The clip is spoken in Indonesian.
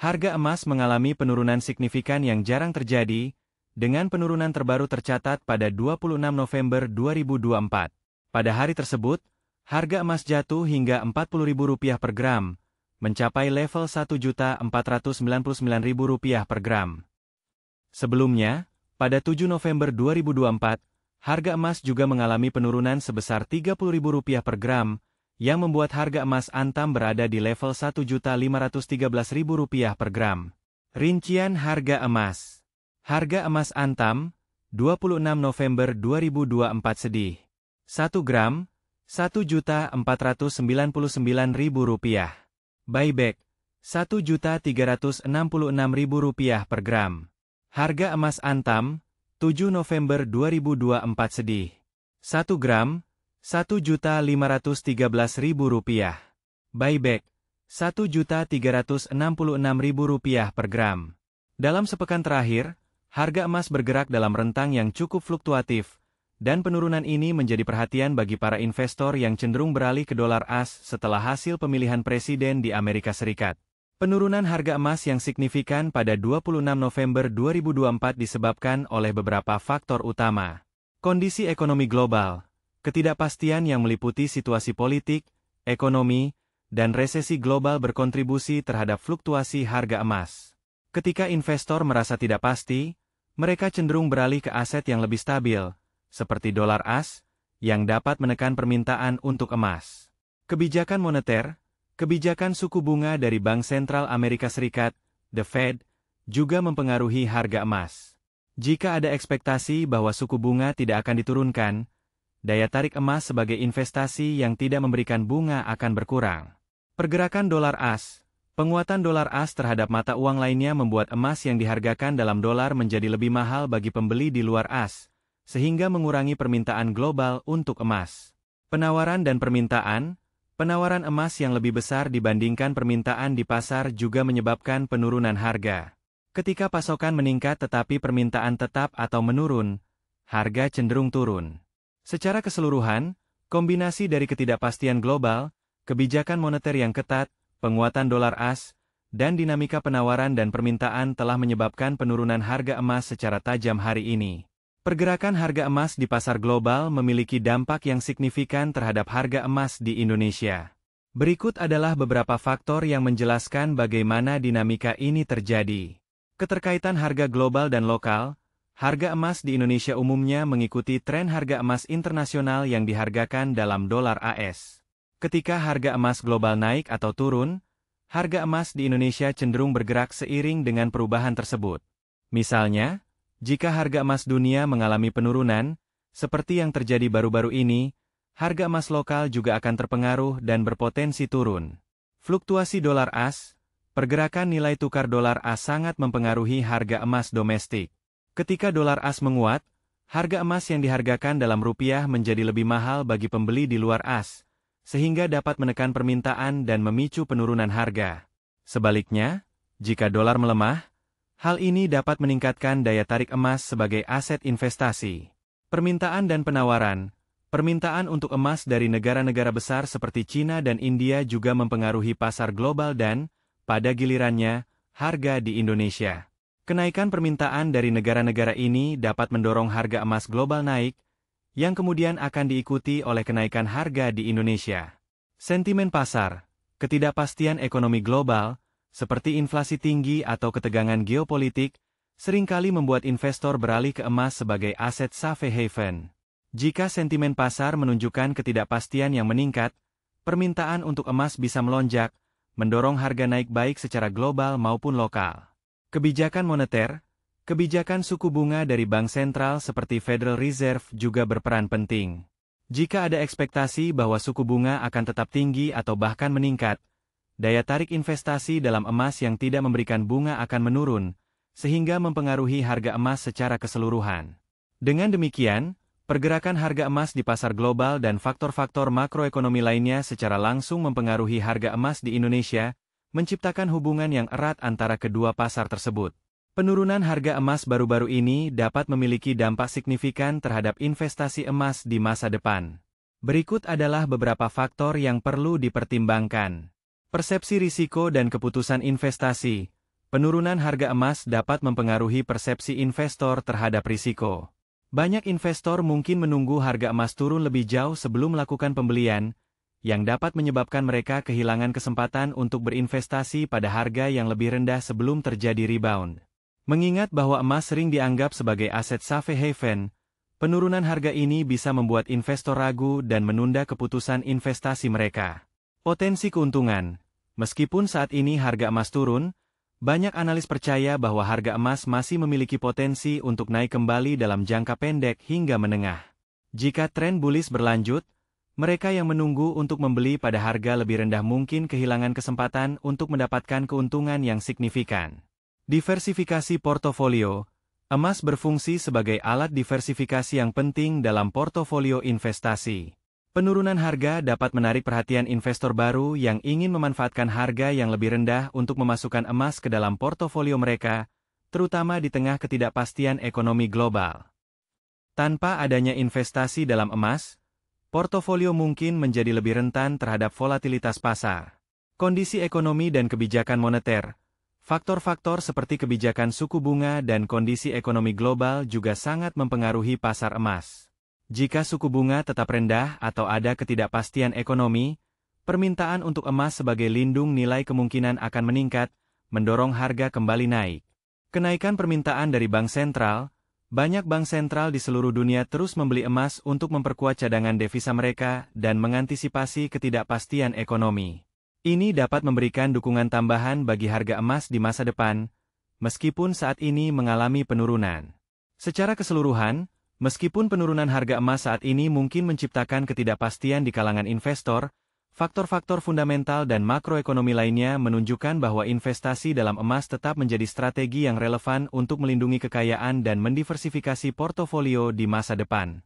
Harga emas mengalami penurunan signifikan yang jarang terjadi, dengan penurunan terbaru tercatat pada 26 November 2024. Pada hari tersebut, harga emas jatuh hingga Rp40.000 per gram, mencapai level Rp1.499.000 per gram. Sebelumnya, pada 7 November 2024, harga emas juga mengalami penurunan sebesar Rp30.000 per gram, yang membuat harga emas Antam berada di level Rp1.513.000 per gram. Rincian harga emas. Harga emas Antam, 26 November 2024 sedih. 1 gram, Rp1.499.000. Buyback, Rp1.366.000 per gram. Harga emas Antam, 7 November 2024 sedih. 1 gram, Rp1.513.000. Buyback, Rp1.366.000 per gram. Dalam sepekan terakhir, harga emas bergerak dalam rentang yang cukup fluktuatif, dan penurunan ini menjadi perhatian bagi para investor yang cenderung beralih ke dolar AS setelah hasil pemilihan presiden di Amerika Serikat. Penurunan harga emas yang signifikan pada 26 November 2024 disebabkan oleh beberapa faktor utama. Kondisi ekonomi global, ketidakpastian yang meliputi situasi politik, ekonomi, dan resesi global berkontribusi terhadap fluktuasi harga emas. Ketika investor merasa tidak pasti, mereka cenderung beralih ke aset yang lebih stabil, seperti dolar AS, yang dapat menekan permintaan untuk emas. Kebijakan moneter, kebijakan suku bunga dari Bank Sentral Amerika Serikat, The Fed, juga mempengaruhi harga emas. Jika ada ekspektasi bahwa suku bunga tidak akan diturunkan, daya tarik emas sebagai investasi yang tidak memberikan bunga akan berkurang. Pergerakan dolar AS, penguatan dolar AS terhadap mata uang lainnya membuat emas yang dihargakan dalam dolar menjadi lebih mahal bagi pembeli di luar AS, sehingga mengurangi permintaan global untuk emas. Penawaran dan permintaan, penawaran emas yang lebih besar dibandingkan permintaan di pasar juga menyebabkan penurunan harga. Ketika pasokan meningkat tetapi permintaan tetap atau menurun, harga cenderung turun. Secara keseluruhan, kombinasi dari ketidakpastian global, kebijakan moneter yang ketat, penguatan dolar AS, dan dinamika penawaran dan permintaan telah menyebabkan penurunan harga emas secara tajam hari ini. Pergerakan harga emas di pasar global memiliki dampak yang signifikan terhadap harga emas di Indonesia. Berikut adalah beberapa faktor yang menjelaskan bagaimana dinamika ini terjadi. Keterkaitan harga global dan lokal. Harga emas di Indonesia umumnya mengikuti tren harga emas internasional yang dihargakan dalam dolar AS. Ketika harga emas global naik atau turun, harga emas di Indonesia cenderung bergerak seiring dengan perubahan tersebut. Misalnya, jika harga emas dunia mengalami penurunan, seperti yang terjadi baru-baru ini, harga emas lokal juga akan terpengaruh dan berpotensi turun. Fluktuasi dolar AS, pergerakan nilai tukar dolar AS sangat mempengaruhi harga emas domestik. Ketika dolar AS menguat, harga emas yang dihargakan dalam rupiah menjadi lebih mahal bagi pembeli di luar AS, sehingga dapat menekan permintaan dan memicu penurunan harga. Sebaliknya, jika dolar melemah, hal ini dapat meningkatkan daya tarik emas sebagai aset investasi. Permintaan dan penawaran. Permintaan untuk emas dari negara-negara besar seperti China dan India juga mempengaruhi pasar global dan, pada gilirannya, harga di Indonesia. Kenaikan permintaan dari negara-negara ini dapat mendorong harga emas global naik, yang kemudian akan diikuti oleh kenaikan harga di Indonesia. Sentimen pasar, ketidakpastian ekonomi global, seperti inflasi tinggi atau ketegangan geopolitik, seringkali membuat investor beralih ke emas sebagai aset safe haven. Jika sentimen pasar menunjukkan ketidakpastian yang meningkat, permintaan untuk emas bisa melonjak, mendorong harga naik baik secara global maupun lokal. Kebijakan moneter, kebijakan suku bunga dari bank sentral seperti Federal Reserve juga berperan penting. Jika ada ekspektasi bahwa suku bunga akan tetap tinggi atau bahkan meningkat, daya tarik investasi dalam emas yang tidak memberikan bunga akan menurun, sehingga mempengaruhi harga emas secara keseluruhan. Dengan demikian, pergerakan harga emas di pasar global dan faktor-faktor makroekonomi lainnya secara langsung mempengaruhi harga emas di Indonesia, menciptakan hubungan yang erat antara kedua pasar tersebut. Penurunan harga emas baru-baru ini dapat memiliki dampak signifikan terhadap investasi emas di masa depan. Berikut adalah beberapa faktor yang perlu dipertimbangkan. Persepsi risiko dan keputusan investasi. Penurunan harga emas dapat mempengaruhi persepsi investor terhadap risiko. Banyak investor mungkin menunggu harga emas turun lebih jauh sebelum melakukan pembelian, yang dapat menyebabkan mereka kehilangan kesempatan untuk berinvestasi pada harga yang lebih rendah sebelum terjadi rebound. Mengingat bahwa emas sering dianggap sebagai aset safe haven, penurunan harga ini bisa membuat investor ragu dan menunda keputusan investasi mereka. Potensi keuntungan. Meskipun saat ini harga emas turun, banyak analis percaya bahwa harga emas masih memiliki potensi untuk naik kembali dalam jangka pendek hingga menengah. Jika tren bullish berlanjut, mereka yang menunggu untuk membeli pada harga lebih rendah mungkin kehilangan kesempatan untuk mendapatkan keuntungan yang signifikan. Diversifikasi portofolio. Emas berfungsi sebagai alat diversifikasi yang penting dalam portofolio investasi. Penurunan harga dapat menarik perhatian investor baru yang ingin memanfaatkan harga yang lebih rendah untuk memasukkan emas ke dalam portofolio mereka, terutama di tengah ketidakpastian ekonomi global. Tanpa adanya investasi dalam emas, portofolio mungkin menjadi lebih rentan terhadap volatilitas pasar. Kondisi ekonomi dan kebijakan moneter. Faktor-faktor seperti kebijakan suku bunga dan kondisi ekonomi global juga sangat mempengaruhi pasar emas. Jika suku bunga tetap rendah atau ada ketidakpastian ekonomi, permintaan untuk emas sebagai lindung nilai kemungkinan akan meningkat, mendorong harga kembali naik. Kenaikan permintaan dari bank sentral. Banyak bank sentral di seluruh dunia terus membeli emas untuk memperkuat cadangan devisa mereka dan mengantisipasi ketidakpastian ekonomi. Ini dapat memberikan dukungan tambahan bagi harga emas di masa depan, meskipun saat ini mengalami penurunan. Secara keseluruhan, meskipun penurunan harga emas saat ini mungkin menciptakan ketidakpastian di kalangan investor, faktor-faktor fundamental dan makroekonomi lainnya menunjukkan bahwa investasi dalam emas tetap menjadi strategi yang relevan untuk melindungi kekayaan dan mendiversifikasi portofolio di masa depan.